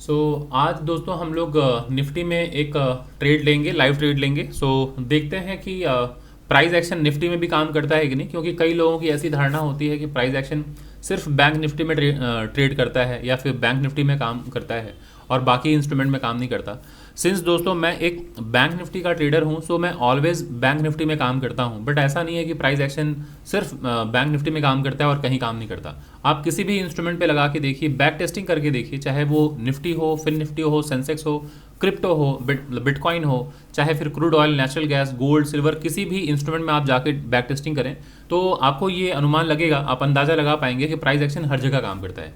आज दोस्तों हम लोग निफ्टी में एक ट्रेड लेंगे, लाइव ट्रेड लेंगे। देखते हैं कि प्राइस एक्शन निफ्टी में भी काम करता है कि नहीं, क्योंकि कई लोगों की ऐसी धारणा होती है कि प्राइस एक्शन सिर्फ बैंक निफ्टी में ट्रेड करता है या फिर बैंक निफ्टी में काम करता है और बाकी इंस्ट्रूमेंट में काम नहीं करता। सिंस दोस्तों मैं एक बैंक निफ्टी का ट्रेडर हूं, सो मैं ऑलवेज बैंक निफ्टी में काम करता हूं। बट ऐसा नहीं है कि प्राइस एक्शन सिर्फ बैंक निफ्टी में काम करता है और कहीं काम नहीं करता। आप किसी भी इंस्ट्रूमेंट पे लगा के देखिए, बैक टेस्टिंग करके देखिए, चाहे वो निफ्टी हो, फिन निफ्टी हो, सेंसेक्स हो, क्रिप्टो हो, बिटकॉइन हो, चाहे फिर crude oil, natural gas, gold, silver, किसी भी इंस्ट्रूमेंट में आप जाके बैक टेस्टिंग करें तो आपको ये अनुमान लगेगा, आप अंदाज़ा लगा पाएंगे कि प्राइस एक्शन हर जगह काम करता है।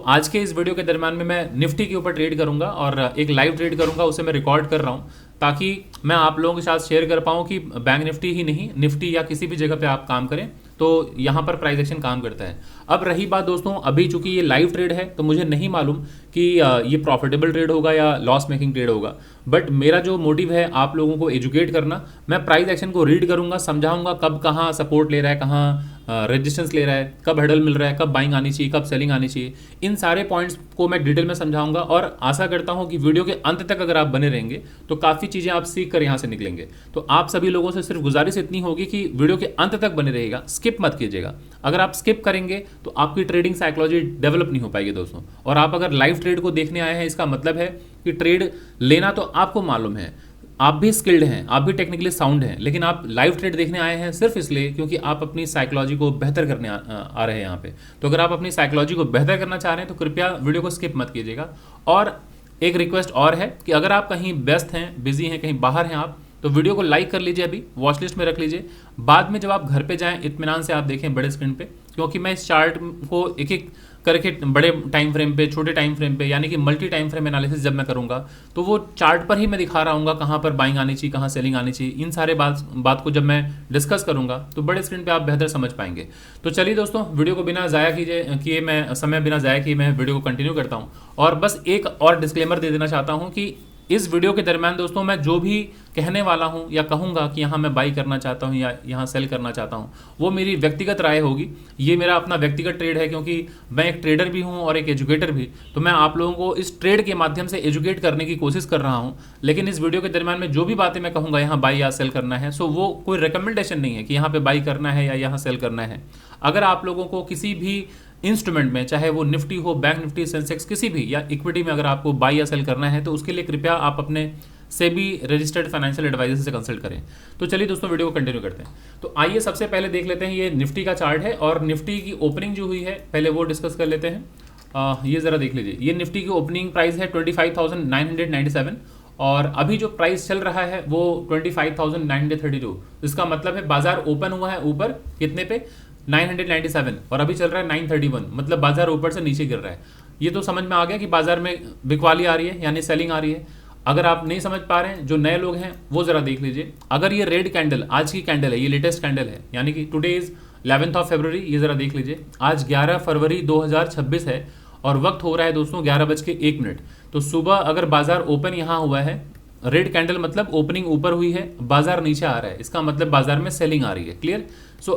आज के इस वीडियो के दरम्यान में मैं निफ्टी के ऊपर ट्रेड करूंगा और एक लाइव ट्रेड करूंगा, उसे मैं रिकॉर्ड कर रहा हूँ ताकि मैं आप लोगों के साथ शेयर कर पाऊँ कि बैंक निफ्टी ही नहीं, निफ्टी या किसी भी जगह पे आप काम करें तो यहाँ पर प्राइस एक्शन काम करता है। अब रही बात दोस्तों, अभी चूंकि ये लाइव ट्रेड है तो मुझे नहीं मालूम कि ये प्रॉफिटेबल ट्रेड होगा या लॉस मेकिंग ट्रेड होगा। बट मेरा जो मोटिव है आप लोगों को एजुकेट करना। मैं प्राइस एक्शन को रीड करूंगा, समझाऊंगा कब कहाँ सपोर्ट ले रहा है, कहाँ रेजिस्टेंस ले रहा है, कब हर्डल मिल रहा है, कब बाइंग आनी चाहिए, कब सेलिंग आनी चाहिए। इन सारे पॉइंट्स को मैं डिटेल में समझाऊंगा और आशा करता हूं कि वीडियो के अंत तक अगर आप बने रहेंगे तो काफ़ी चीज़ें आप सीख कर यहाँ से निकलेंगे। तो आप सभी लोगों से सिर्फ गुजारिश इतनी होगी कि वीडियो के अंत तक बने रहिएगा, स्किप मत कीजिएगा। अगर आप स्किप करेंगे तो आपकी ट्रेडिंग साइकोलॉजी डेवलप नहीं हो पाएगी दोस्तों। और आप अगर लाइव ट्रेड को देखने आए हैं, इसका मतलब है कि ट्रेड लेना तो आपको मालूम है, आप भी स्किल्ड हैं, आप भी टेक्निकली साउंड हैं, लेकिन आप लाइव ट्रेड देखने आए हैं सिर्फ इसलिए क्योंकि आप अपनी साइकोलॉजी को बेहतर करने आ रहे हैं यहाँ पे। तो अगर आप अपनी साइकोलॉजी को बेहतर करना चाह रहे हैं तो कृपया वीडियो को स्किप मत कीजिएगा। और एक रिक्वेस्ट और है कि अगर आप कहीं व्यस्त हैं, बिजी हैं, कहीं बाहर हैं आप, तो वीडियो को लाइक कर लीजिए, अभी वॉच लिस्ट में रख लीजिए। बाद में जब आप घर पे जाएं इत्मीनान से आप देखें बड़े स्क्रीन पे, क्योंकि मैं इस चार्ट को एक एक करके बड़े टाइम फ्रेम पे, छोटे टाइम फ्रेम पे, यानी कि मल्टी टाइम फ्रेम एनालिसिस जब मैं करूंगा तो वो चार्ट पर ही मैं दिखा रहा हूँ कहाँ पर बाइंग आनी चाहिए, कहाँ सेलिंग आनी चाहिए। इन सारे बात को जब मैं डिस्कस करूंगा तो बड़े स्क्रीन पे आप बेहतर समझ पाएंगे। तो चलिए दोस्तों, वीडियो को बिना ज़ाया किए मैं समय बिना ज़ाया किए मैं वीडियो को कंटिन्यू करता हूँ। और बस एक और डिस्क्लेमर दे देना चाहता हूँ कि इस वीडियो के दरम्यान दोस्तों मैं जो भी कहने वाला हूं या कहूंगा कि यहाँ मैं बाई करना चाहता हूं या यहाँ सेल करना चाहता हूं, वो मेरी व्यक्तिगत राय होगी। ये मेरा अपना व्यक्तिगत ट्रेड है, क्योंकि मैं एक ट्रेडर भी हूं और एक एजुकेटर भी। तो मैं आप लोगों को इस ट्रेड के माध्यम से एजुकेट करने की कोशिश कर रहा हूं। लेकिन इस वीडियो के दरम्यान में जो भी बातें मैं कहूँगा यहाँ बाई या सेल करना है, सो वो कोई रिकमेंडेशन नहीं है कि यहाँ पर बाई करना है या यहाँ सेल करना है। अगर आप लोगों को किसी भी इंस्ट्रूमेंट में, चाहे वो निफ्टी हो, बैंक निफ्टी, सेंसेक्स, किसी भी या इक्विटी में अगर आपको बाई या सेल करना है तो उसके लिए कृपया आप अपने सेबी रजिस्टर्ड फाइनेंशियल एडवाइजर से कंसल्ट करें। तो चलिए दोस्तों वीडियो को कंटिन्यू करते हैं। तो आइए सबसे पहले देख लेते हैं, ये निफ्टी का चार्ट है और निफ्टी की ओपनिंग जो हुई है पहले वो डिस्कस कर लेते हैं। ये ज़रा देख लीजिए, ये निफ्टी की ओपनिंग प्राइस है 25,997 और अभी जो प्राइस चल रहा है वो 25,932। इसका मतलब है बाजार ओपन हुआ है ऊपर कितने पे, 997, और अभी चल रहा है 931, मतलब बाजार ऊपर से नीचे गिर रहा है। ये तो समझ में आ गया कि बाजार में बिकवाली आ रही है, यानी सेलिंग आ रही है। अगर आप नहीं समझ पा रहे हैं, जो नए लोग हैं वो जरा देख लीजिए। अगर ये रेड कैंडल आज की कैंडल है, ये लेटेस्ट कैंडल है, यानी कि today is 11th of February, ये जरा देख लीजिए। आज 11 फरवरी 2026 है और वक्त हो रहा है दोस्तों 11:01। तो सुबह अगर बाजार ओपन यहाँ हुआ है, रेड कैंडल मतलब ओपनिंग ऊपर हुई है, बाजार नीचे आ रहा है, इसका मतलब बाजार में सेलिंग आ रही है। क्लियर?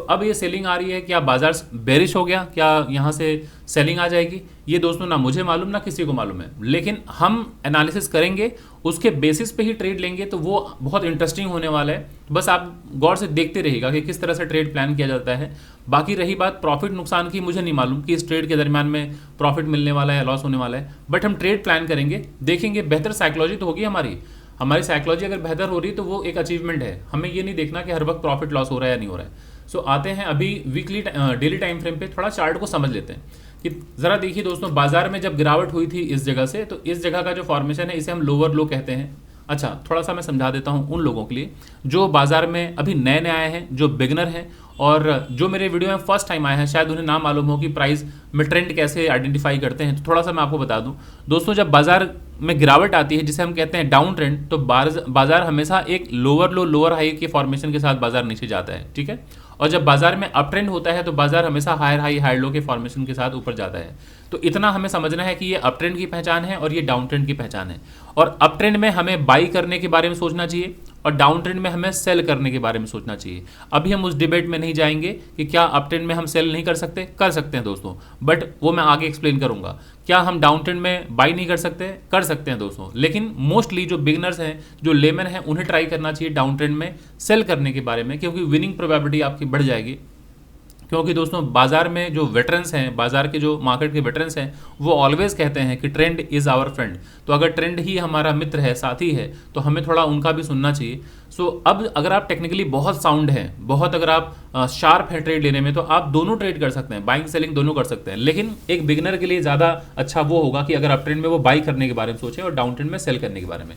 अब ये सेलिंग आ रही है, क्या बाजार बेरिश हो गया, क्या यहाँ से सेलिंग आ जाएगी? ये दोस्तों ना मुझे मालूम ना किसी को मालूम है, लेकिन हम एनालिसिस करेंगे, उसके बेसिस पे ही ट्रेड लेंगे, तो वो बहुत इंटरेस्टिंग होने वाला है। बस आप गौर से देखते रहिएगा कि किस तरह से ट्रेड प्लान किया जाता है। बाकी रही बात प्रॉफिट नुकसान की, मुझे नहीं मालूम कि इस ट्रेड के दरमियान में प्रॉफिट मिलने वाला है या लॉस होने वाला है, बट हम ट्रेड प्लान करेंगे, देखेंगे। बेहतर साइकोलॉजी तो होगी हमारी साइकोलॉजी अगर बेहतर हो रही है तो वो एक अचीवमेंट है। हमें ये नहीं देखना कि हर वक्त प्रॉफिट लॉस हो रहा है या नहीं हो रहा है। आते हैं अभी वीकली डेली टाइम फ्रेम पे, थोड़ा चार्ट को समझ लेते हैं कि ज़रा देखिए दोस्तों, बाजार में जब गिरावट हुई थी इस जगह से, तो इस जगह का जो फॉर्मेशन है इसे हम लोअर लो कहते हैं। अच्छा, थोड़ा सा मैं समझा देता हूँ उन लोगों के लिए जो बाजार में अभी नए नए आए हैं, जो बिगनर हैं और जो मेरे वीडियो में फर्स्ट टाइम आए हैं, शायद उन्हें ना मालूम हो कि प्राइस में ट्रेंड कैसे आइडेंटिफाई करते हैं। तो थोड़ा सा मैं आपको बता दूं दोस्तों, जब बाजार में गिरावट आती है जिसे हम कहते हैं डाउन ट्रेंड, तो बाजार हमेशा एक लोअर लो लोअर हाई के फॉर्मेशन के साथ बाजार नीचे जाता है, ठीक है। और जब बाजार में अप ट्रेंड होता है तो बाजार हमेशा हायर हाई हायर लो के फॉर्मेशन के साथ ऊपर जाता है। तो इतना हमें समझना है कि ये अप ट्रेंड की पहचान है और ये डाउन ट्रेंड की पहचान है। और अप ट्रेंड में हमें बाई करने के बारे में सोचना चाहिए और डाउन ट्रेंड में हमें सेल करने के बारे में सोचना चाहिए। अभी हम उस डिबेट में नहीं जाएंगे कि क्या अप ट्रेंड में हम सेल नहीं कर सकते, कर सकते हैं दोस्तों, बट वो मैं आगे एक्सप्लेन करूंगा। क्या हम डाउन ट्रेंड में बाई नहीं कर सकते, कर सकते हैं दोस्तों, लेकिन मोस्टली जो बिगनर्स हैं, जो लेमन हैं, उन्हें ट्राई करना चाहिए डाउन ट्रेंड में सेल करने के बारे में, क्योंकि विनिंग प्रोबेबिलिटी आपकी बढ़ जाएगी। क्योंकि दोस्तों बाजार में जो वेटरन्स हैं, बाजार के जो मार्केट के वेटरन्स हैं, वो ऑलवेज कहते हैं कि ट्रेंड इज़ आवर फ्रेंड। तो अगर ट्रेंड ही हमारा मित्र है, साथी है, तो हमें थोड़ा उनका भी सुनना चाहिए। सो अब अगर आप टेक्निकली बहुत साउंड हैं, बहुत अगर आप शार्प हैं ट्रेड लेने में, तो आप दोनों ट्रेड कर सकते हैं, बाइंग सेलिंग दोनों कर सकते हैं। लेकिन एक बिगिनर के लिए ज़्यादा अच्छा वो होगा कि अगर अप ट्रेंड में वो बाई करने के बारे में सोचें और डाउन ट्रेंड में सेल करने के बारे में।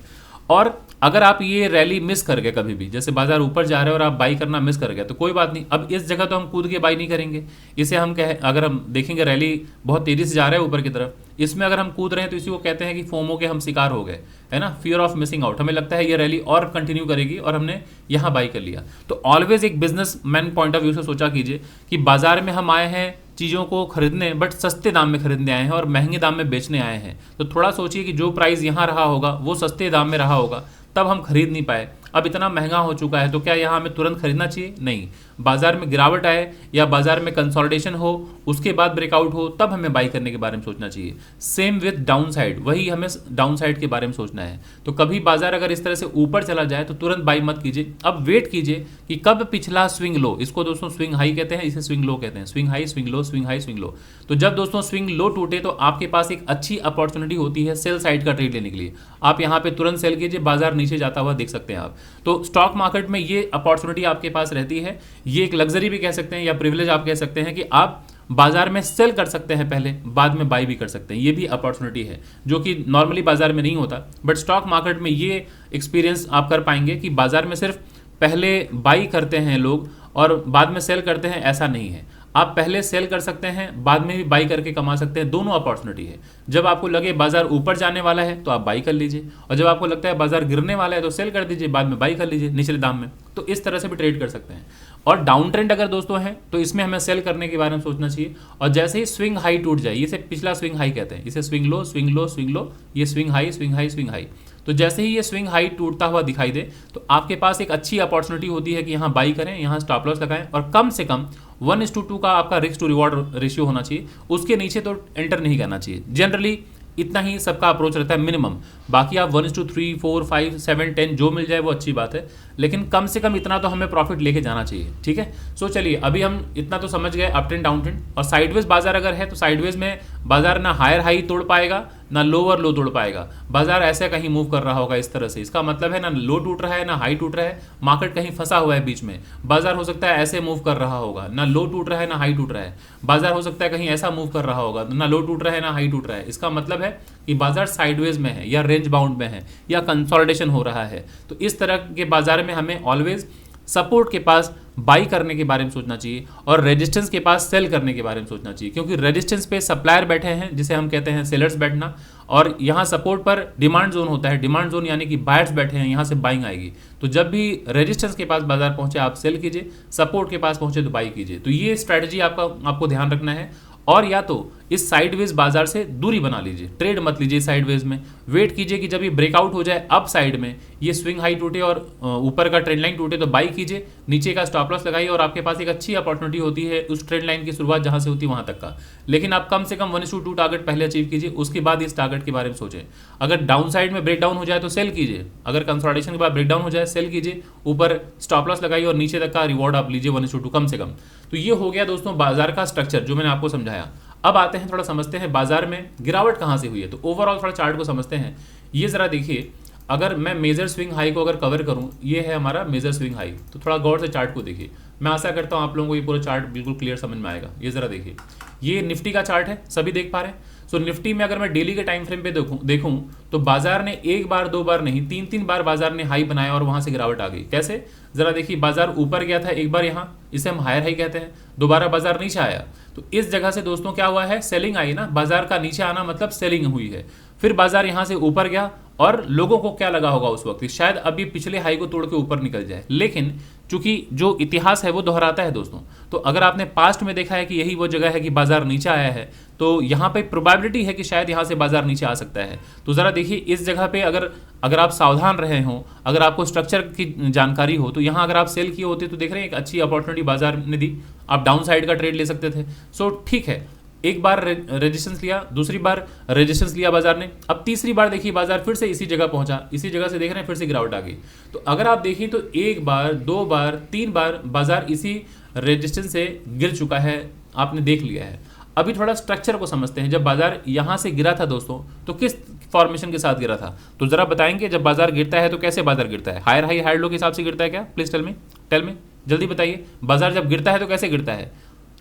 और अगर आप ये रैली मिस कर गए कभी भी, जैसे बाजार ऊपर जा रहे हैं और आप बाई करना मिस कर गए, तो कोई बात नहीं, अब इस जगह तो हम कूद के बाई नहीं करेंगे। इसे हम अगर हम देखेंगे रैली बहुत तेजी से जा रहा है ऊपर की तरफ, इसमें अगर हम कूद रहे हैं तो इसी को कहते हैं कि फोमो के हम शिकार हो गए, है ना, फियर ऑफ मिसिंग आउट। हमें लगता है ये रैली और कंटिन्यू करेगी और हमने यहाँ बाई कर लिया। तो ऑलवेज एक business man point of view से सोचा कीजिए कि बाजार में हम आए हैं चीज़ों को खरीदने, बट सस्ते दाम में खरीदने आए हैं और महंगे दाम में बेचने आए हैं। तो थोड़ा सोचिए कि जो प्राइस यहाँ रहा होगा वो सस्ते दाम में रहा होगा, तब हम खरीद नहीं पाए। अब इतना महंगा हो चुका है तो क्या यहाँ हमें तुरंत खरीदना चाहिए? नहीं। बाजार में गिरावट आए या बाजार में कंसोलिडेशन हो, उसके बाद ब्रेकआउट हो, तब हमें बाई करने के बारे में सोचना चाहिए। सेम विद डाउन साइड, वही हमें डाउन साइड के बारे में सोचना है। तो कभी बाजार अगर इस तरह से ऊपर चला जाए तो तुरंत बाई मत कीजिए, अब वेट कीजिए कि कब पिछला स्विंग लो, इसको दोस्तों स्विंग हाई कहते हैं, इसे स्विंग लो कहते हैं, swing high, swing low, swing high, swing low. तो जब दोस्तों स्विंग लो टूटे तो आपके पास एक अच्छी अपॉर्चुनिटी होती है सेल साइड का ट्रेड लेने के लिए। आप यहाँ पे तुरंत सेल कीजिए, बाजार नीचे जाता हुआ देख सकते हैं आप। तो स्टॉक मार्केट में ये अपॉर्चुनिटी आपके पास रहती है। ये एक लग्जरी भी कह सकते हैं या प्रिविलेज आप कह सकते हैं कि आप बाजार में सेल कर सकते हैं पहले, बाद में बाई भी कर सकते हैं। ये भी अपॉर्चुनिटी है जो कि नॉर्मली बाजार में नहीं होता, बट स्टॉक मार्केट में ये एक्सपीरियंस आप कर पाएंगे कि बाजार में सिर्फ पहले बाई करते हैं लोग और बाद में सेल करते हैं, ऐसा नहीं है। आप पहले सेल कर सकते हैं, बाद में भी बाई करके कमा सकते हैं, दोनों अपॉर्चुनिटी है। जब आपको लगे बाजार ऊपर जाने वाला है तो आप बाई कर लीजिए, और जब आपको लगता है बाजार गिरने वाला है तो सेल कर दीजिए, बाद में बाई कर लीजिए निचले दाम में। तो इस तरह से भी ट्रेड कर सकते हैं। और डाउन ट्रेंड अगर दोस्तों है तो इसमें हमें सेल करने के बारे में सोचना चाहिए। और जैसे ही स्विंग हाई टूट जाए, इसे पिछला स्विंग हाई कहते हैं, इसे swing low, swing low, swing low, ये swing high, swing high, swing high. तो जैसे ही ये स्विंग हाई टूटता हुआ दिखाई दे तो आपके पास एक अच्छी अपॉर्चुनिटी होती है कि यहाँ बाई करें, यहाँ स्टॉप लॉस लगाएं, और कम से कम 1:2 का आपका रिस्क टू रिवॉर्ड रेशियो होना चाहिए। उसके नीचे तो एंटर नहीं करना चाहिए। जनरली इतना ही सबका अप्रोच रहता है मिनिमम। बाकी आप 1:3, 4, 5, 7, 10 जो मिल जाए वो अच्छी बात है, लेकिन कम से कम इतना तो हमें प्रॉफिट लेके जाना चाहिए। ठीक है, सो चलिए अभी हम इतना तो समझ गए अप ट्रेंड डाउन ट्रेंड। और साइडवेज बाजार अगर है तो साइडवेज में बाजार ना हायर हाई तोड़ पाएगा ना लोअर लो तोड़ पाएगा। बाजार ऐसे कहीं मूव कर रहा होगा इस तरह से, इसका मतलब है ना लो टूट रहा है ना हाई टूट रहा है, मार्केट कहीं फंसा हुआ है बीच में। बाजार हो सकता है ऐसे मूव कर रहा होगा, ना लो टूट रहा है ना हाई टूट रहा है। बाजार हो सकता है कहीं ऐसा मूव कर रहा होगा, ना लो टूट रहा है ना हाई टूट रहा है। इसका मतलब है कि बाजार साइडवेज में है या रेंज बाउंड में है या कंसोलिडेशन हो रहा है। तो इस तरह के बाजार में हमें ऑलवेज सपोर्ट के पास बाई करने के बारे में सोचना चाहिए और रेजिस्टेंस के पास सेल करने के बारे में सोचना चाहिए, क्योंकि रेजिस्टेंस पे सप्लायर बैठे हैं जिसे हम कहते हैं सेलर्स बैठना, और यहाँ सपोर्ट पर डिमांड जोन होता है। डिमांड जोन यानी कि बायर्स बैठे हैं, यहाँ से बाइंग आएगी। तो जब भी रेजिस्टेंस के पास बाजार पहुंचे आप सेल कीजिए, सपोर्ट के पास पहुंचे तो बाई कीजिए। तो ये स्ट्रैटेजी आपको ध्यान रखना है। और या तो इस साइडवेज बाजार से दूरी बना लीजिए, ट्रेड मत लीजिए साइडवेज में। वेट कीजिए कि जब ये ब्रेकआउट हो जाए अप साइड में, ये स्विंग हाई टूटे और ऊपर का ट्रेंड लाइन टूटे तो बाई कीजिए, नीचे का स्टॉप लॉस लगाइए और आपके पास एक अच्छी अपॉर्चुनिटी होती है उस ट्रेंड लाइन की शुरुआत जहां से होती है वहां तक का। लेकिन आप कम से कम 1:2 टारगेट पहले अचीव कीजिए, उसके बाद इस टारगेट के बारे में सोचें। अगर डाउन साइड में ब्रेकडाउन हो जाए तो सेल कीजिए, अगर कंसोलिडेशन के बाद ब्रेकडाउन हो जाए सेल कीजिए, ऊपर स्टॉप लॉस लगाइए और नीचे तक का रिवॉर्ड आप लीजिए 1:2 कम से कम। तो ये हो गया दोस्तों बाजार का स्ट्रक्चर जो मैंने आपको समझाया। अब आते हैं थोड़ा समझते हैं बाजार में गिरावट कहां से हुई है। तो ओवरऑल थोड़ा चार्ट को समझते हैं। ये जरा देखिए, अगर मैं मेजर स्विंग हाई को अगर कवर करूं, ये है हमारा मेजर स्विंग हाई, तो थोड़ा गौर से चार्ट को देखिए। मैं आशा करता हूं आप लोगों को ये पूरा चार्ट बिल्कुल क्लियर समझ में आएगा। ये जरा देखिए, ये निफ्टी का चार्ट है, सभी देख पा रहे हैं। सो निफ्टी में अगर मैं डेली के टाइम फ्रेम पे देखूं तो बाजार ने एक बार दो बार नहीं 3 बार बाजार ने हाई बनाया और वहां से गिरावट आ गई। कैसे, जरा देखिए, बाजार ऊपर गया था एक बार यहाँ, इसे हम हायर हाई कहते हैं, दोबारा बाजार नीचे आया। तो इस जगह से दोस्तों क्या हुआ है, सेलिंग आई ना, बाजार का नीचे आना मतलब सेलिंग हुई है। फिर बाजार यहाँ से ऊपर गया और लोगों को क्या लगा होगा उस वक्त कि शायद अब ये पिछले हाई को तोड़ के ऊपर निकल जाए, लेकिन चूंकि जो इतिहास है वो दोहराता है दोस्तों, तो अगर आपने पास्ट में देखा है कि यही वो जगह है कि बाजार नीचे आया है, तो यहाँ पे प्रोबेबिलिटी है कि शायद यहाँ से बाजार नीचे आ सकता है। तो ज़रा देखिए इस जगह पे अगर अगर आप सावधान रहे हों, अगर आपको स्ट्रक्चर की जानकारी हो, तो यहाँ अगर आप सेल किए होते तो देख रहे हैं एक अच्छी अपॉर्चुनिटी बाजार ने दी, आप डाउन साइड का ट्रेड ले सकते थे। सो ठीक है, एक बार रेजिस्टेंस लिया, दूसरी बार रेजिस्टेंस लिया बाजार ने, अब तीसरी बार देखिए बाजार फिर से इसी जगह पहुंचा, इसी जगह से देख रहे हैं फिर से गिरावट आ गई। तो अगर आप देखिए तो एक बार, दो बार, तीन बार बाजार इसी रेजिस्टेंस से गिर चुका है, आपने देख लिया है। अभी थोड़ा स्ट्रक्चर को समझते हैं। जब बाजार यहां से गिरा था दोस्तों, तो किस फॉर्मेशन के साथ गिरा था, तो जरा बताएंगे। जब बाजार गिरता है तो कैसे बाजार गिरता है? हायर हाई हायर लो के हिसाब से गिरता है क्या? प्लीज टेल मी जल्दी बताइए। बाजार जब गिरता है तो कैसे गिरता है?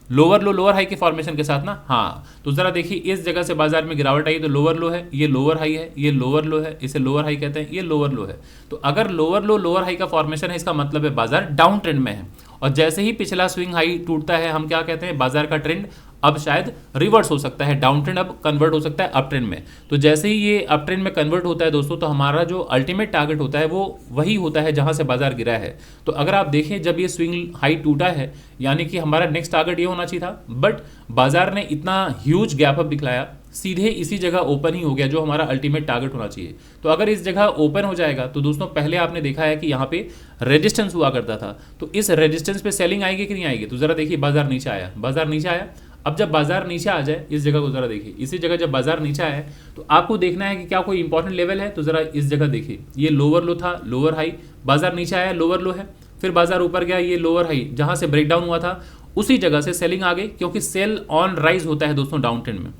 लोअर लो लोअर हाई के फॉर्मेशन के साथ ना। हाँ, तो जरा देखिए इस जगह से बाजार में गिरावट आई तो लोअर लो है, ये लोअर हाई है, ये लोअर लो है, इसे लोअर हाई कहते हैं, ये लोअर लो है। तो अगर लोअर लो लोअर हाई का फॉर्मेशन है, इसका मतलब है बाजार डाउन ट्रेंड में है। और जैसे ही पिछला स्विंग हाई टूटता है, हम क्या कहते हैं? बाजार का ट्रेंड अब शायद रिवर्स हो सकता है, डाउन ट्रेंड अब कन्वर्ट हो सकता है अप ट्रेंड में। तो जैसे ही ये अप ट्रेंड में कन्वर्ट होता है दोस्तों, तो हमारा जो अल्टीमेट टारगेट होता है वो वही होता है जहां से बाजार गिरा है। तो अगर आप देखें जब ये स्विंग हाई टूटा है, यानी कि हमारा नेक्स्ट टारगेट ये होना चाहिए था, बट बाजार ने इतना ह्यूज गैप अप दिखलाया, सीधे इसी जगह ओपन ही हो गया जो हमारा अल्टीमेट टारगेट होना चाहिए। तो अगर इस जगह ओपन हो जाएगा तो दोस्तों पहले आपने देखा है कि यहाँ पे रेजिस्टेंस हुआ करता था, तो इस रेजिस्टेंस पे सेलिंग आएगी कि नहीं आएगी? तो जरा देखिए बाजार नीचे आया, बाजार नीचे आया। अब जब बाजार नीचे आ जाए, इस जगह को जरा देखिए, इसी जगह जब बाजार नीचे आया है तो आपको देखना है कि क्या कोई इंपॉर्टेंट लेवल है। तो जरा इस जगह देखिए, ये लोअर लो था, लोअर हाई, बाजार नीचे आया, लोअर लो है, फिर बाजार ऊपर गया, ये लोअर हाई जहां से ब्रेकडाउन हुआ था उसी जगह से सेलिंग आ गई, क्योंकि सेल ऑन राइज होता है दोस्तों डाउन ट्रेंड में।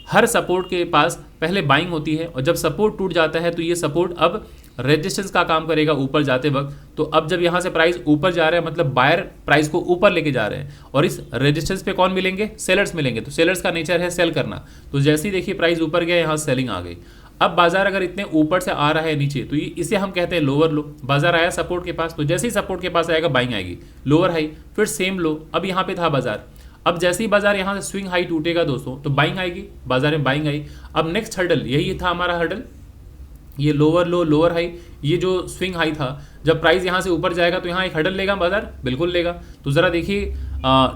हर सपोर्ट के पास पहले बाइंग होती है, और जब सपोर्ट टूट जाता है तो ये सपोर्ट अब रेजिस्टेंस का काम करेगा ऊपर जाते वक्त। तो अब जब यहाँ से प्राइस ऊपर जा रहा है, मतलब बायर प्राइस को ऊपर लेके जा रहे हैं, और इस रेजिस्टेंस पे कौन मिलेंगे? सेलर्स मिलेंगे। तो सेलर्स का नेचर है सेल करना। तो जैसे ही देखिए प्राइस ऊपर गया, यहाँ सेलिंग आ गई। अब बाजार अगर इतने ऊपर से आ रहा है नीचे, तो ये इसे हम कहते हैं लोअर लो। बाजार आया सपोर्ट के पास, तो जैसे ही सपोर्ट के पास आएगा बाइंग आएगी, लोअर हाई, फिर सेम लो। अब यहाँ पे था बाजार, अब जैसे ही बाजार यहाँ से स्विंग हाई टूटेगा दोस्तों, तो बाइंग आएगी, बाजार में बाइंग आई। अब नेक्स्ट हर्डल यही था हमारा हर्डल, ये लोअर लो लोअर हाई, ये जो स्विंग हाई था, जब प्राइस यहाँ से ऊपर जाएगा तो यहाँ एक हर्डल लेगा बाजार, बिल्कुल लेगा। तो जरा देखिए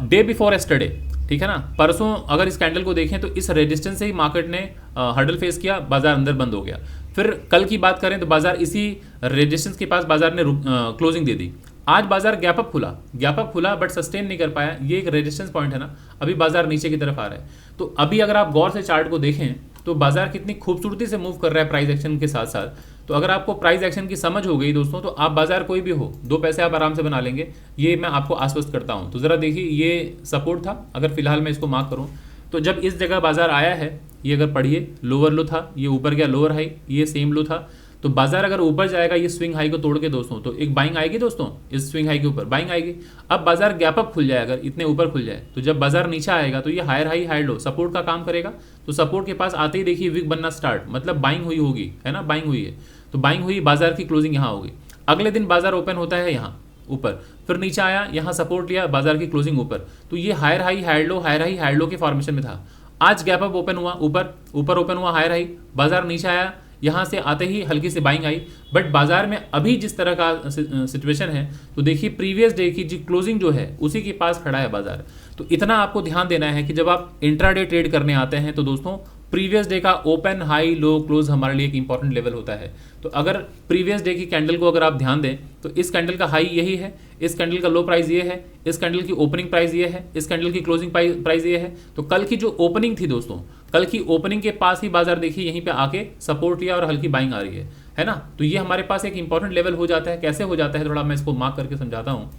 डे बिफोर एस्टरडे, ठीक है ना, परसों अगर इस कैंडल को देखें तो इस रेजिस्टेंस से ही मार्केट ने हर्डल फेस किया, बाजार अंदर बंद हो गया। फिर कल की बात करें तो बाजार इसी रेजिस्टेंस के पास बाजार ने क्लोजिंग दे दी। आज बाजार गैप अप खुला बट सस्टेन नहीं कर पाया, ये एक रेजिस्टेंस पॉइंट है ना। अभी बाजार नीचे की तरफ आ रहा है। तो अभी अगर आप गौर से चार्ट को देखें तो बाजार कितनी खूबसूरती से मूव कर रहा है प्राइस एक्शन के साथ साथ। तो अगर आपको प्राइस एक्शन की समझ हो गई दोस्तों, तो आप बाजार कोई भी हो, 2 पैसे आप आराम से बना लेंगे, ये मैं आपको आश्वस्त करता हूं। तो जरा देखिए ये सपोर्ट था, अगर फिलहाल मैं इसको मार्क करूं तो जब इस जगह बाजार आया है, ये अगर पढ़िए लोअर लो था, ये ऊपर गया लोअर हाई, ये सेम लो था। तो बाजार अगर ऊपर जाएगा ये स्विंग हाई को तोड़ के दोस्तों, तो एक बाइंग आएगी दोस्तों, इस स्विंग हाई के ऊपर बाइंग आएगी। अब बाजार गैप अप खुल जाए, अगर इतने ऊपर खुल जाए, तो जब बाजार नीचे आएगा तो ये higher high higher low support का काम करेगा। तो सपोर्ट के पास आते ही देखिए विक बनना स्टार्ट, मतलब बाइंग हुई होगी, है ना, बाइंग हुई है। तो बाइंग हुई, बाजार की क्लोजिंग यहाँ होगी। अगले दिन बाजार ओपन होता है यहाँ ऊपर, फिर नीचे आया, यहाँ सपोर्ट लिया, बाजार की क्लोजिंग ऊपर। तो ये higher high higher low, higher high higher low के फॉर्मेशन में था। आज गैप अप ओपन हुआ, ऊपर ओपन हुआ हायर हाई, बाजार नीचे आया, यहाँ से आते ही हल्की सी बाइंग आई। बट बाजार में अभी जिस तरह का सिचुएशन है, तो देखिए प्रीवियस डे की जो क्लोजिंग जो है उसी के पास खड़ा है बाजार। तो इतना आपको ध्यान देना है कि जब आप इंट्राडे ट्रेड करने आते हैं तो दोस्तों प्रीवियस डे का ओपन हाई लो क्लोज हमारे लिए एक इंपॉर्टेंट लेवल होता है। तो अगर प्रीवियस डे की कैंडल को अगर आप ध्यान दें तो इस कैंडल का हाई यही है, इस कैंडल का लो प्राइस ये है, इस कैंडल की ओपनिंग प्राइस ये है, इस कैंडल की क्लोजिंग प्राइस ये है। तो कल की जो ओपनिंग थी दोस्तों, कल की ओपनिंग के पास ही बाजार देखिए यहीं पे आके सपोर्ट लिया और हल्की बाइंग आ रही है ना। तो ये हमारे पास एक इंपॉर्टेंट लेवल हो जाता है। कैसे हो जाता है थोड़ा मैं इसको मार्क करके समझाता हूँ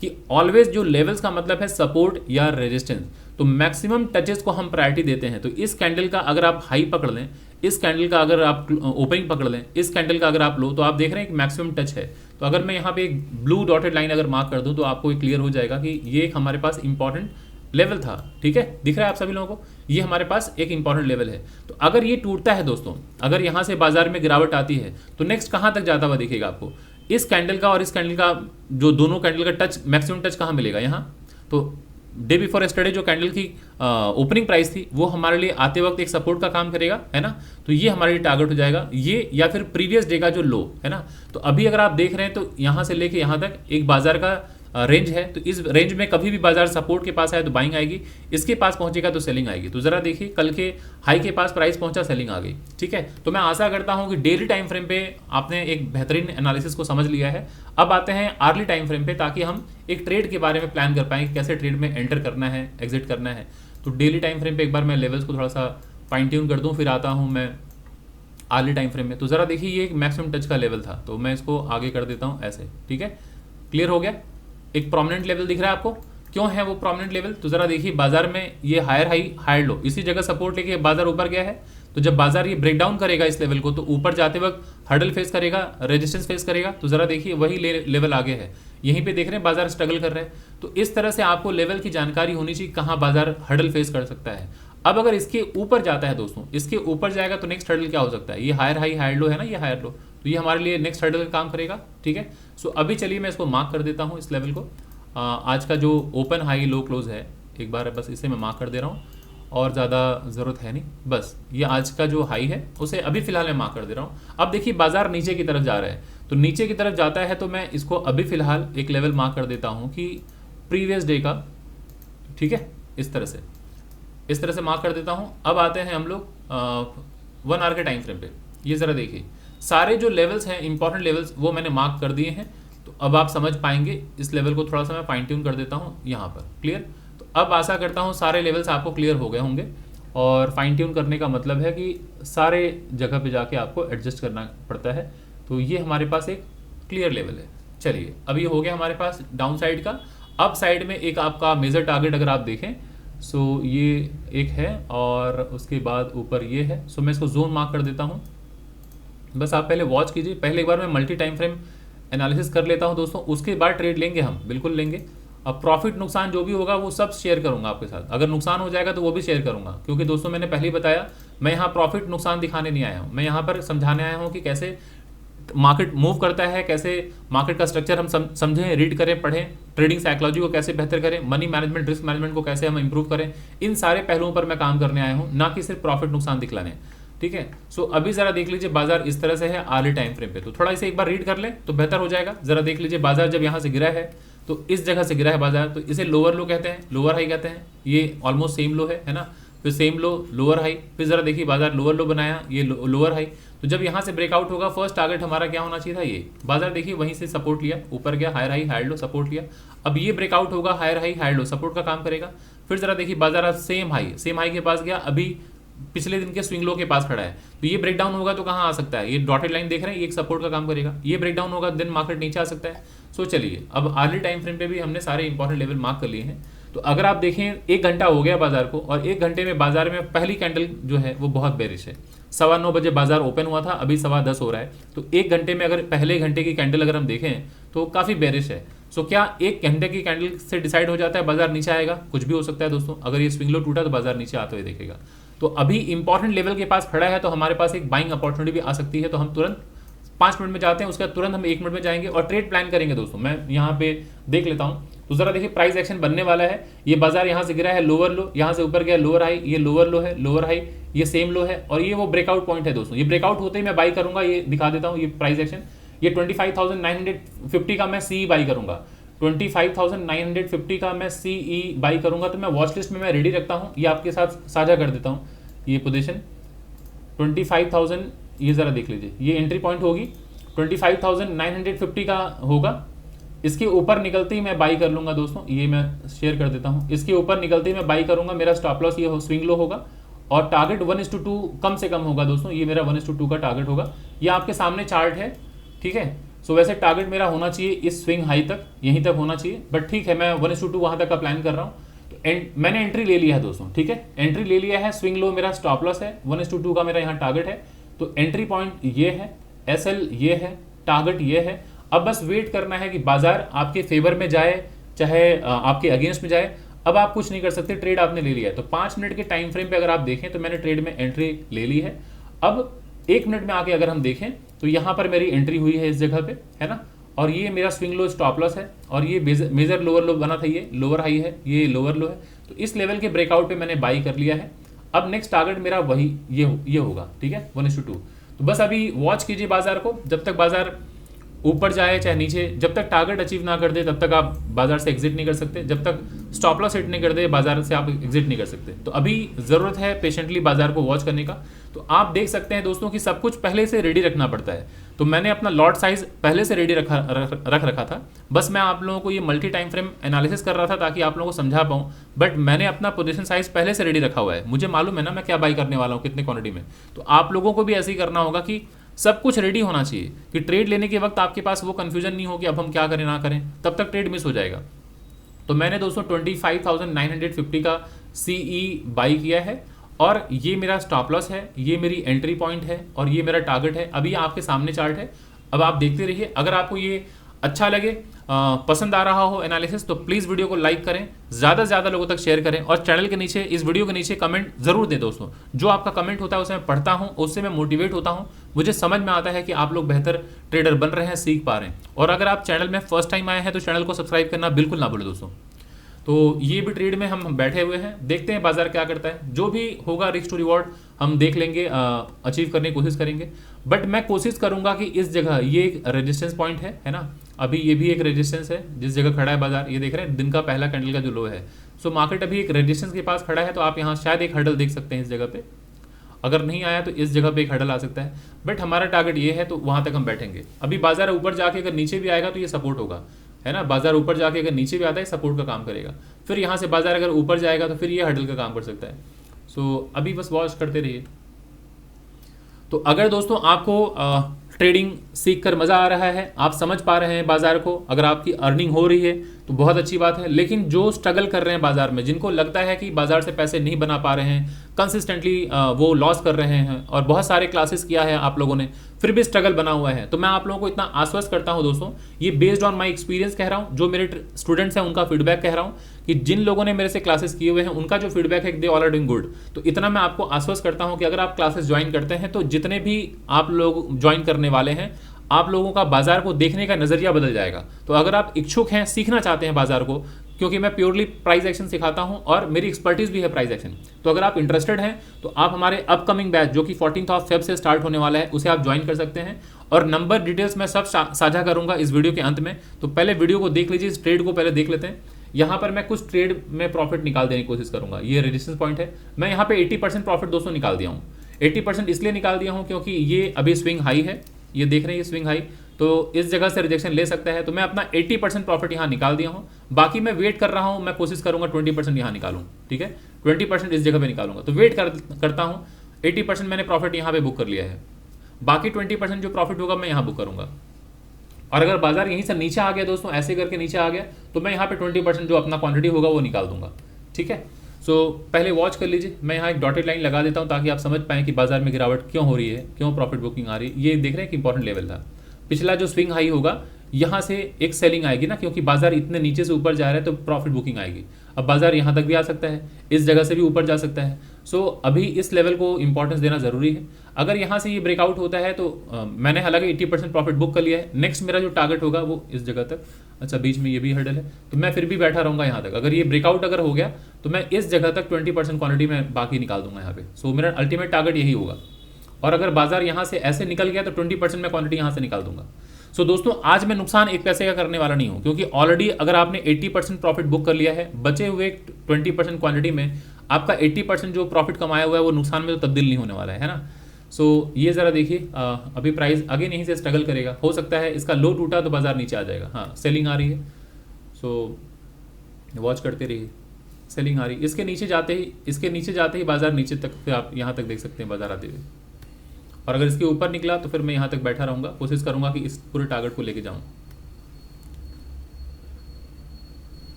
कि ऑलवेज जो लेवल्स का मतलब है सपोर्ट या रेजिस्टेंस, तो मैक्सिमम टचेस को हम प्रायोरिटी देते हैं। तो इस कैंडल का अगर आप हाई पकड़ लें, इस कैंडल का अगर आप ओपनिंग पकड़ लें, इस कैंडल का अगर आप लो, तो आप देख रहे हैं कि मैक्सिमम टच है। तो अगर मैं यहाँ पे एक ब्लू डॉटेड लाइन अगर मार्क कर दूं तो आपको ये क्लियर हो जाएगा कि ये एक हमारे पास इंपॉर्टेंट लेवल था। ठीक है, दिख रहा है आप सभी लोगों को, ये हमारे पास एक इंपॉर्टेंट लेवल है। तो अगर ये टूटता है दोस्तों, अगर यहाँ से बाजार में गिरावट आती है तो नेक्स्ट कहाँ तक जाता हुआ दिखेगा आपको? इस कैंडल का और इस कैंडल का जो दोनों कैंडल का टच, मैक्सिमम टच कहाँ मिलेगा? यहाँ। तो डे बिफोर यस्टरडे जो कैंडल की ओपनिंग प्राइस थी वो हमारे लिए आते वक्त एक सपोर्ट का काम करेगा, है ना। तो ये हमारे लिए टारगेट हो जाएगा, ये या फिर प्रीवियस डे का जो लो है ना। तो अभी अगर आप देख रहे हैं तो यहाँ से लेके यहाँ तक एक बाजार का रेंज है, तो इस रेंज में कभी भी बाजार सपोर्ट के पास आए तो बाइंग आएगी, इसके पास पहुंचेगा तो सेलिंग आएगी। तो जरा देखिए कल के हाई के पास प्राइस पहुंचा, सेलिंग आ गई, ठीक है। तो मैं आशा करता हूं कि डेली टाइम फ्रेम पे आपने एक बेहतरीन एनालिसिस को समझ लिया है। अब आते हैं आर्ली टाइम फ्रेम पे, ताकि हम एक ट्रेड के बारे में प्लान कर पाएँ कि कैसे ट्रेड में एंटर करना है, एग्जिट करना है। तो डेली टाइम फ्रेम पे एक बार मैं लेवल्स को थोड़ा सा फाइन ट्यून कर दूँ, फिर आता हूँ मैं आर्ली टाइम फ्रेम में। तो ज़रा देखिए ये एक मैक्सिमम टच का लेवल था, तो मैं इसको आगे कर देता हूँ ऐसे, ठीक है। क्लियर हो गया, एक प्रोमिनेंट लेवल दिख रहा है आपको, क्यों है वो प्रोमिनेंट लेवल। तो जरा देखिए बाजार में ये हायर हाई हायर लो, इसी जगह सपोर्ट लेके बाजार ऊपर गया है। तो जब बाजार ये ब्रेक डाउन करेगा इस लेवल को, तो ऊपर जाते वक्त हर्डल फेस करेगा, रेजिस्टेंस फेस करेगा। तो जरा देखिए वही लेवल आगे है, यहीं पे देख रहे हैं बाजार स्ट्रगल कर रहे हैं। तो इस तरह से आपको लेवल की जानकारी होनी चाहिए, कहाँ बाजार हर्डल फेस कर सकता है। अब अगर इसके ऊपर जाता है दोस्तों, इसके ऊपर जाएगा तो नेक्स्ट हर्डल क्या हो सकता है, ये हायर हाई हायर लो है ना, ये हायर लो, तो ये हमारे लिए नेक्स्ट हर्डल का काम करेगा, ठीक है। सो अभी चलिए मैं इसको मार्क कर देता हूँ, इस लेवल को। आज का जो ओपन हाई लो क्लोज है, एक बार बस इसे मैं मार्क कर दे रहा हूँ, और ज़्यादा ज़रूरत है नहीं, बस ये आज का जो हाई है उसे अभी फ़िलहाल मैं मार्क कर दे रहा हूँ। अब देखिए बाजार नीचे की तरफ जा रहा है, तो नीचे की तरफ जाता है तो मैं इसको अभी फ़िलहाल एक लेवल मार्क कर देता हूँ कि प्रीवियस डे का, ठीक है, इस तरह से मार्क कर देता हूँ। अब आते हैं हम लोग 1 आवर के टाइम फ्रेम पे। ये ज़रा देखिए सारे जो लेवल्स हैं, इंपॉर्टेंट लेवल्स, वो मैंने मार्क कर दिए हैं। तो अब आप समझ पाएंगे, इस लेवल को थोड़ा सा मैं फाइन ट्यून कर देता हूँ यहाँ पर, क्लियर। तो अब आशा करता हूँ सारे लेवल्स आपको क्लियर हो गए होंगे, और फाइन ट्यून करने का मतलब है कि सारे जगह पे जाके आपको एडजस्ट करना पड़ता है। तो ये हमारे पास एक क्लियर लेवल है। चलिए अब ये हो गया हमारे पास डाउन साइड का। अप साइड में एक आपका मेजर टारगेट अगर आप देखें, सो ये एक है, और उसके बाद ऊपर ये है। सो मैं इसको जोन मार्क कर देता हूँ, बस आप पहले वॉच कीजिए। पहले एक बार मैं मल्टी टाइम फ्रेम एनालिसिस कर लेता हूँ दोस्तों, उसके बाद ट्रेड लेंगे हम, बिल्कुल लेंगे। अब प्रॉफिट नुकसान जो भी होगा वो सब शेयर करूंगा आपके साथ, अगर नुकसान हो जाएगा तो वो भी शेयर करूंगा, क्योंकि दोस्तों मैंने पहले ही बताया मैं यहाँ प्रॉफिट नुकसान दिखाने नहीं आया हूँ, मैं यहाँ पर समझाने आया हूँ कि कैसे मार्केट मूव करता है, कैसे मार्केट का स्ट्रक्चर हम समझें, रीड करें, पढ़ें, ट्रेडिंग साइकोलॉजी को कैसे बेहतर करें, मनी मैनेजमेंट, रिस्क मैनेजमेंट को कैसे हम इंप्रूव करें। इन सारे पहलुओं पर मैं काम करने आया हूँ, ना कि सिर्फ प्रॉफिट नुकसान दिखलाने, ठीक है। सो अभी जरा देख लीजिए बाजार इस तरह से है आर्ली टाइम फ्रेम पे, तो थोड़ा इसे एक बार रीड कर ले तो बेहतर हो जाएगा। जरा देख लीजिए बाजार जब यहाँ से गिरा है, तो इस जगह से गिरा है बाजार, तो इसे लोअर लो कहते हैं, लोअर हाई कहते हैं। ये ऑलमोस्ट सेम लो है ना, फिर सेम लो, लोअर हाई, फिर जरा देखिए बाजार लोअर लो बनाया, ये लोअर हाई। तो जब यहाँ से ब्रेकआउट होगा, फर्स्ट टारगेट हमारा क्या होना चाहिए था, ये बाजार देखिए वहीं से सपोर्ट लिया, ऊपर गया, higher high higher low, support लिया। अब ये ब्रेकआउट होगा, higher high higher low, support का काम करेगा। फिर जरा देखिए बाजार आज सेम हाई के पास गया, अभी पिछले दिन के स्विंग लो के पास खड़ा है। तो ये ब्रेकडाउन होगा तो कहाँ आ सकता है, ये डॉटेड लाइन देख रहे हैं, ये एक सपोर्ट का काम करेगा। ये ब्रेकडाउन होगा देन मार्केट नीचे आ सकता है। सो चलिए अब आर्ली टाइम फ्रेम पे भी हमने सारे इंपॉर्टेंट लेवल मार्क कर लिए हैं। तो अगर आप देखें 1 घंटा हो गया बाजार को, और 1 घंटे में बाजार में पहली कैंडल जो है वो बहुत बेरिश है। 9:15 बजे बाजार ओपन हुआ था, अभी 10:15 हो रहा है। तो 1 घंटे में अगर पहले घंटे की कैंडल अगर हम देखें तो काफ़ी बेरिश है। सो क्या 1 घंटे की कैंडल से डिसाइड हो जाता है बाजार नीचे आएगा, कुछ भी हो सकता है दोस्तों। अगर ये स्विंग लो टूटा तो बाजार नीचे आते हुए देखेगा। तो अभी इंपॉर्टेंट लेवल के पास खड़ा है, तो हमारे पास एक बाइंग अपॉर्चुनिटी भी आ सकती है। तो हम तुरंत 5 मिनट में जाते हैं, उसका तुरंत हम 1 मिनट में जाएंगे और ट्रेड प्लान करेंगे दोस्तों। मैं यहाँ पे देख लेता हूँ, तो जरा देखिए प्राइस एक्शन बनने वाला है। ये बाजार यहाँ से गिरा है, लोअर लो, यहाँ से ऊपर गया लोअर हाई, ये लोअर लो है, लोअर हाई, ये सेम लो है, और ये वो ब्रेकआउट पॉइंट है दोस्तों। ये ब्रेकआउट होते ही मैं बाई करूंगा, ये दिखा देता हूँ। ये प्राइस एक्शन, ये 25,950 का मैं सी बाई करूंगा, 25,950 का मैं सीई बाई करूंगा। तो मैं वॉच लिस्ट में मैं रेडी रखता हूँ, ये आपके साथ साझा कर देता हूँ। ये पोजीशन 25,000, ये ज़रा देख लीजिए, ये एंट्री पॉइंट होगी, 25,950 का होगा। इसके ऊपर निकलते ही मैं बाई कर लूँगा दोस्तों, ये मैं शेयर कर देता हूँ। इसके ऊपर निकलते ही मैं बाई करूँगा, मेरा स्टॉप लॉस ये स्विंग लो होगा, और टारगेट 1:2 कम से कम होगा दोस्तों। ये मेरा 1:2 का टारगेट होगा, ये आपके सामने चार्ट है, ठीक है। सो वैसे टारगेट मेरा होना चाहिए इस स्विंग हाई तक, यहीं तक होना चाहिए, बट ठीक है मैं 1:2 वहाँ तक का प्लान कर रहा हूँ। मैंने एंट्री ले लिया है दोस्तों, ठीक है, एंट्री ले लिया है। स्विंग लो मेरा स्टॉप लॉस है, 1:2 का मेरा यहाँ टारगेट है। तो एंट्री पॉइंट ये है, एसएल ये है, टारगेट ये है। अब बस वेट करना है कि बाजार आपके फेवर में जाए चाहे आपके अगेंस्ट में जाए। अब आप कुछ नहीं कर सकते, ट्रेड आपने ले लिया है। तो 5 मिनट के टाइम फ्रेम पे अगर आप देखें तो मैंने ट्रेड में एंट्री ले ली है। अब 1 मिनट में आके अगर हम देखें तो यहाँ पर मेरी एंट्री हुई है इस जगह पे, है ना, और ये मेरा स्विंग लो स्टॉप लॉस है, और ये मेजर लोअर लो बना था, ये लोअर हाई है, ये लोअर लो है। तो इस लेवल के ब्रेकआउट पे मैंने बाई कर लिया है। अब नेक्स्ट टारगेट मेरा वही ये होगा, ठीक है, 1:2। तो बस अभी वॉच कीजिए बाजार को, जब तक बाजार ऊपर जाए चाहे नीचे, जब तक टारगेट अचीव ना कर दे तब तक आप बाजार से एग्जिट नहीं कर सकते, जब तक स्टॉप लॉस हिट नहीं कर दे बाजार से आप एग्जिट नहीं कर सकते। तो अभी ज़रूरत है पेशेंटली बाजार को वॉच करने का। तो आप देख सकते हैं दोस्तों कि सब कुछ पहले से रेडी रखना पड़ता है। तो मैंने अपना लॉट साइज पहले से रेडी रख रखा था, बस मैं आप लोगों को ये मल्टी टाइम फ्रेम एनालिसिस कर रहा था ताकि आप लोगों को समझा पाऊँ। बट मैंने अपना पोजीशन साइज पहले से रेडी रखा हुआ है, मुझे मालूम है ना मैं क्या बाई करने वाला हूँ, कितने क्वांटिटी में। तो आप लोगों को भी ऐसे ही करना होगा कि सब कुछ रेडी होना चाहिए कि ट्रेड लेने के वक्त आपके पास वो कंफ्यूजन नहीं हो कि अब हम क्या करें ना करें, तब तक ट्रेड मिस हो जाएगा। तो मैंने दोस्तों 25,950 का सीई बाई किया है, और ये मेरा स्टॉप लॉस है, ये मेरी एंट्री पॉइंट है, और ये मेरा टारगेट है। अभी आपके सामने चार्ट है, अब आप देखते रहिए। अगर आपको ये अच्छा लगे, पसंद आ रहा हो एनालिसिस, तो प्लीज़ वीडियो को लाइक करें, ज़्यादा से ज़्यादा लोगों तक शेयर करें, और चैनल के नीचे, इस वीडियो के नीचे कमेंट ज़रूर दें दोस्तों। जो आपका कमेंट होता है उसे मैं पढ़ता हूँ, उससे मैं मोटिवेट होता हूँ, मुझे समझ में आता है कि आप लोग बेहतर ट्रेडर बन रहे हैं, सीख पा रहे हैं। और अगर आप चैनल में फर्स्ट टाइम आए हैं तो चैनल को सब्सक्राइब करना बिल्कुल ना भूलें दोस्तों। तो ये भी ट्रेड में हम बैठे हुए हैं, देखते हैं बाजार क्या करता है। जो भी होगा रिस्क टू रिवॉर्ड हम देख लेंगे, अचीव करने की कोशिश करेंगे। बट मैं कोशिश करूंगा कि इस जगह ये एक रेजिस्टेंस पॉइंट है ना, अभी ये भी एक रेजिस्टेंस है जिस जगह खड़ा है बाजार, ये देख रहे हैं दिन का पहला कैंडल का जो लो है। सो मार्केट अभी एक रेजिस्टेंस के पास खड़ा है, तो आप यहाँ शायद एक हर्डल देख सकते हैं इस जगह पे। अगर नहीं आया तो इस जगह पे एक हर्डल आ सकता है, बट हमारा टारगेट ये है, तो वहां तक हम बैठेंगे। अभी बाजार ऊपर जाके अगर नीचे भी आएगा तो ये सपोर्ट होगा, है ना। बाजार ऊपर जाके अगर नीचे भी आता है सपोर्ट का काम करेगा, फिर यहाँ से बाजार अगर ऊपर जाएगा तो फिर ये हर्डल का काम कर सकता है। सो अभी बस वॉच करते रहिए। तो अगर दोस्तों आपको ट्रेडिंग सीख कर मज़ा आ रहा है, आप समझ पा रहे हैं बाजार को, अगर आपकी अर्निंग हो रही है तो बहुत अच्छी बात है। लेकिन जो स्ट्रगल कर रहे हैं बाजार में, जिनको लगता है कि बाजार से पैसे नहीं बना पा रहे हैं, कंसिस्टेंटली वो लॉस कर रहे हैं, और बहुत सारे क्लासेस किया है आप लोगों ने, फिर भी स्ट्रगल बना हुआ है, तो मैं आप लोगों को इतना आश्वस्त करता हूं दोस्तों, ये बेस्ड ऑन माय एक्सपीरियंस कह रहा हूं, जो मेरे स्टूडेंट्स हैं उनका फीडबैक कह रहा हूं, कि जिन लोगों ने मेरे से क्लासेस किए हुए हैं उनका जो फीडबैक है they all are doing good. तो इतना मैं आपको आश्वस्त करता हूं कि अगर आप क्लासेस ज्वाइन करते हैं तो जितने भी आप लोग ज्वाइन करने वाले हैं, आप लोगों का बाजार को देखने का नजरिया बदल जाएगा। तो अगर आप इच्छुक हैं, सीखना चाहते हैं बाजार को, क्योंकि मैं प्योरली प्राइस एक्शन सिखाता हूं और मेरी एक्सपर्टीज भी है प्राइस एक्शन, तो अगर आप इंटरेस्टेड हैं तो आप हमारे अपकमिंग बैच जो कि 14 फेब से स्टार्ट होने वाला है उसे आप ज्वाइन कर सकते हैं। और नंबर डिटेल्स मैं सब साझा करूंगा इस वीडियो के अंत में, तो पहले वीडियो को देख लीजिए, इस ट्रेड को पहले देख लेते हैं। यहाँ पर मैं कुछ ट्रेड में प्रॉफिट निकाल देने की कोशिश करूंगा। ये रेजिस्टेंस पॉइंट है, मैं यहाँ पे 80% प्रॉफिट दोस्तों निकाल दिया हूँ। 80% इसलिए निकाल दिया हूँ क्योंकि ये अभी स्विंग हाई है, ये देख रहे हैं ये स्विंग हाई, तो इस जगह से रिजेक्शन ले सकता है, तो मैं अपना 80% प्रॉफिट यहाँ निकाल दिया हूँ। बाकी मैं वेट कर रहा हूँ, मैं कोशिश करूँगा 20% यहाँ निकालूँ, ठीक है, 20% इस जगह पे निकालूंगा। तो वेट करता हूँ, 80% मैंने प्रॉफिट यहाँ पे बुक कर लिया है, बाकी 20% जो प्रॉफिट होगा मैं यहाँ बुक करूँगा। और अगर बाजार यहीं से नीचे आ गया दोस्तों, ऐसे करके नीचे आ गया, तो मैं यहाँ पे 20% जो अपना क्वांटिटी होगा वो निकाल दूंगा, ठीक है। सो पहले वॉच कर लीजिए, मैं यहाँ एक डॉटेड लाइन लगा देता हूँ ताकि आप समझ पाएँ कि बाजार में गिरावट क्यों हो रही है, क्यों प्रॉफिट बुकिंग आ रही है। ये देख रहे हैं कि इंपॉर्टेंट लेवल था, पिछला जो स्विंग हाई होगा यहाँ से एक सेलिंग आएगी ना, क्योंकि बाजार इतने नीचे से ऊपर जा रहा है तो प्रॉफिट बुकिंग आएगी। अब बाजार यहाँ तक भी आ सकता है, इस जगह से भी ऊपर जा सकता है। सो अभी इस लेवल को इंपॉर्टेंस देना जरूरी है। अगर यहाँ से ये ब्रेकआउट होता है तो मैंने हालांकि 80% प्रॉफिट बुक कर लिया है, नेक्स्ट मेरा जो टारगेट होगा वो इस जगह तक। अच्छा, बीच में ये भी हर्डल है, तो मैं फिर भी बैठा रहूंगा यहाँ तक। अगर ये ब्रेकआउट अगर हो गया तो मैं इस जगह तक 20% क्वांटिटी में बाकी निकाल दूंगा यहाँ पे। सो मेरा अल्टीमेट टारगेट यही होगा। और अगर बाजार यहाँ से ऐसे निकल गया तो 20% में क्वांटिटी यहाँ से निकाल दूंगा। सो दोस्तों आज मैं नुकसान एक पैसे का करने वाला नहीं हूं, क्योंकि ऑलरेडी अगर आपने 80% प्रॉफिट बुक कर लिया है, बचे हुए 20% क्वांटिटी में आपका 80% जो प्रॉफिट कमाया हुआ है वो नुकसान में तो तब्दील नहीं होने वाला है ना। सो ये ज़रा देखिए, अभी प्राइस अगेन यहीं से स्ट्रगल करेगा, हो सकता है इसका लो टूटा तो बाजार नीचे आ जाएगा। हाँ, सेलिंग आ रही है, सो वॉच करते रहिए, सेलिंग आ रही है। इसके नीचे जाते ही बाजार नीचे तक, फिर आप यहाँ तक देख सकते हैं बाजार आते हुए। और अगर इसके ऊपर निकला तो फिर मैं यहाँ तक बैठा रहूँगा, कोशिश करूँगा कि इस पूरे टारगेट को लेके जाऊँ।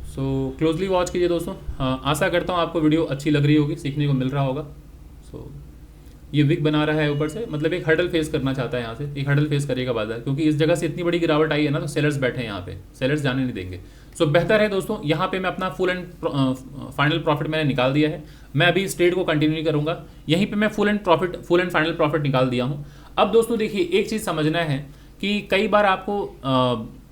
सो क्लोजली वॉच कीजिए दोस्तों। आशा करता हूँ आपको वीडियो अच्छी लग रही होगी, सीखने को मिल रहा होगा। सो ये विक बना रहा है ऊपर से, मतलब एक हर्डल फेस करना चाहता है, यहाँ से एक हर्डल फेस करेगा बाजार, क्योंकि इस जगह से इतनी बड़ी गिरावट आई है ना, तो सेलर्स बैठे हैं यहाँ पे, सेलर्स जाने नहीं देंगे। सो बेहतर है दोस्तों, यहाँ पे मैं अपना फुल एंड फाइनल प्रॉफिट मैंने निकाल दिया है। मैं अभी इस ट्रेड को कंटिन्यू नहीं करूँगा, यहीं पे मैं फुल एंड फाइनल प्रॉफिट निकाल दिया हूँ। अब दोस्तों देखिए, एक चीज़ समझना है कि कई बार आपको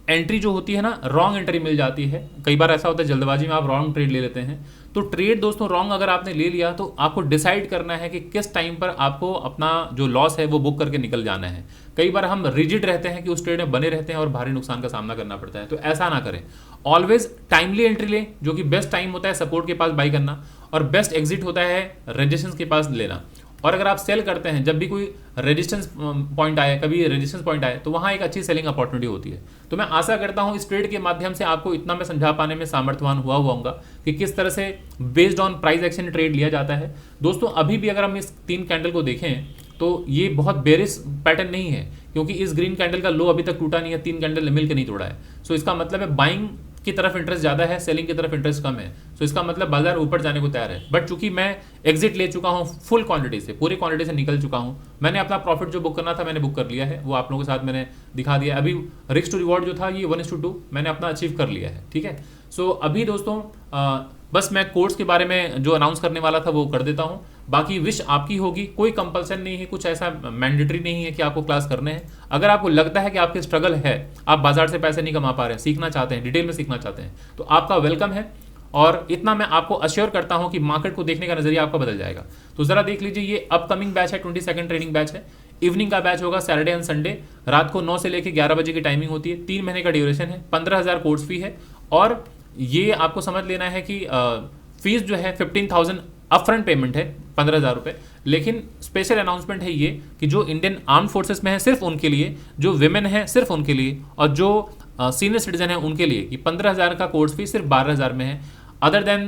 एंट्री जो होती है ना, रॉन्ग एंट्री मिल जाती है। कई बार ऐसा होता है जल्दबाजी में आप रॉन्ग ट्रेड ले लेते हैं। तो ट्रेड दोस्तों रॉन्ग अगर आपने ले लिया तो आपको डिसाइड करना है कि किस टाइम पर आपको अपना जो लॉस है वो बुक करके निकल जाना है। कई बार हम रिजिड रहते हैं कि उस ट्रेड में बने रहते हैं और भारी नुकसान का सामना करना पड़ता है, तो ऐसा ना करें। ऑलवेज टाइमली एंट्री लें, जो कि बेस्ट टाइम होता है सपोर्ट के पास बाई करना, और बेस्ट एग्जिट होता है रेजिस्टेंस के पास लेना। और अगर आप सेल करते हैं, जब भी कोई रेजिस्टेंस पॉइंट आए, कभी रेजिस्टेंस पॉइंट आए, तो वहाँ एक अच्छी सेलिंग अपॉर्चुनिटी होती है। तो मैं आशा करता हूँ इस ट्रेड के माध्यम से आपको इतना मैं समझा पाने में सामर्थ्यवान हुआ होगा कि किस तरह से based on price action trade लिया जाता है। दोस्तों अभी भी अगर हम इस 3 कैंडल को देखें तो ये बहुत बेरिश पैटर्न नहीं है, क्योंकि इस ग्रीन कैंडल का लो अभी तक टूटा नहीं है, 3 कैंडल मिल के नहीं तोड़ा है। सो इसका मतलब है बाइंग की तरफ इंटरेस्ट ज़्यादा है, सेलिंग की तरफ इंटरेस्ट कम है। सो इसका मतलब बाजार ऊपर जाने को तैयार है। बट चूंकि मैं एग्जिट ले चुका हूँ फुल क्वांटिटी से, पूरी क्वांटिटी से निकल चुका हूँ, मैंने अपना प्रॉफिट जो बुक करना था मैंने बुक कर लिया है, वो आप लोगों के साथ मैंने दिखा दिया। अभी रिस्क टू रिवॉर्ड जो था ये 1:2 मैंने अपना अचीव कर लिया है, ठीक है। सो अभी दोस्तों बस मैं कोर्स के बारे में जो अनाउंस करने वाला था वो कर देता हूँ। बाकी विश आपकी होगी, कोई कंपल्सन नहीं है, कुछ ऐसा मैंडेटरी नहीं है कि आपको क्लास करने हैं। अगर आपको लगता है कि आपके स्ट्रगल है, आप बाजार से पैसे नहीं कमा पा रहे हैं, सीखना चाहते हैं, डिटेल में सीखना चाहते हैं, तो आपका वेलकम है। और इतना मैं आपको अश्योर करता हूं कि मार्केट को देखने का नजरिया आपका बदल जाएगा। तो जरा देख लीजिए, ये अपकमिंग बैच है, 22nd ट्रेनिंग बैच है। इवनिंग का बैच होगा सैटरडे एंड संडे, रात को 9 से लेकर 11 बजे की टाइमिंग होती है। 3 महीने का ड्यूरेशन है, 15,000 कोर्स फी है। और ये आपको समझ लेना है कि फीस जो है 15,000 अपफ्रंट पेमेंट है, 15,000 रुपये। लेकिन स्पेशल अनाउंसमेंट है ये कि जो इंडियन आर्म फोर्सेस में है सिर्फ उनके लिए, जो विमेन है सिर्फ उनके लिए, और जो सीनियर सिटीजन है उनके लिए, कि 15,000 का कोर्स फी सिर्फ 12,000 में है। अदर देन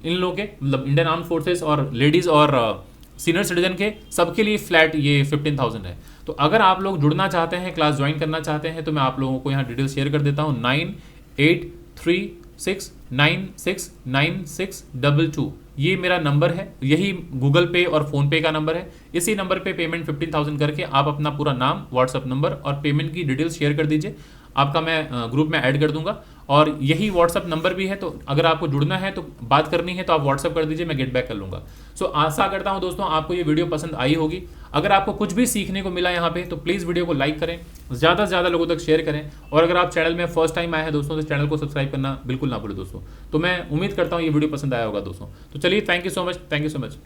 इन लोगों के, मतलब इंडियन आर्म फोर्सेस और लेडीज़ और सीनियर सिटीजन के, सबके लिए फ्लैट ये 15,000 है। तो अगर आप लोग जुड़ना चाहते हैं, क्लास ज्वाइन करना चाहते हैं, तो मैं आप लोगों को यहाँ डिटेल्स शेयर कर देता हूँ। 9836969622 ये मेरा नंबर है, यही गूगल पे और फ़ोन पे का नंबर है। इसी नंबर पे पेमेंट 15,000 करके आप अपना पूरा नाम, व्हाट्सअप नंबर और पेमेंट की डिटेल्स शेयर कर दीजिए, आपका मैं ग्रुप में ऐड कर दूंगा। और यही व्हाट्सअप नंबर भी है, तो अगर आपको जुड़ना है तो बात करनी है तो आप व्हाट्सअप कर दीजिए, मैं गेट बैक कर लूँगा। सो आशा करता हूँ दोस्तों आपको ये वीडियो पसंद आई होगी। अगर आपको कुछ भी सीखने को मिला यहाँ पे तो प्लीज़ वीडियो को लाइक करें, ज़्यादा से ज़्यादा लोगों तक शेयर करें। और अगर आप चैनल में फर्स्ट टाइम आए हैं दोस्तों, तो चैनल को सब्सक्राइब करना बिल्कुल ना भूलें दोस्तों। तो मैं उम्मीद करता हूँ ये वीडियो पसंद आया होगा दोस्तों। तो चलिए, thank you so much, thank you so much.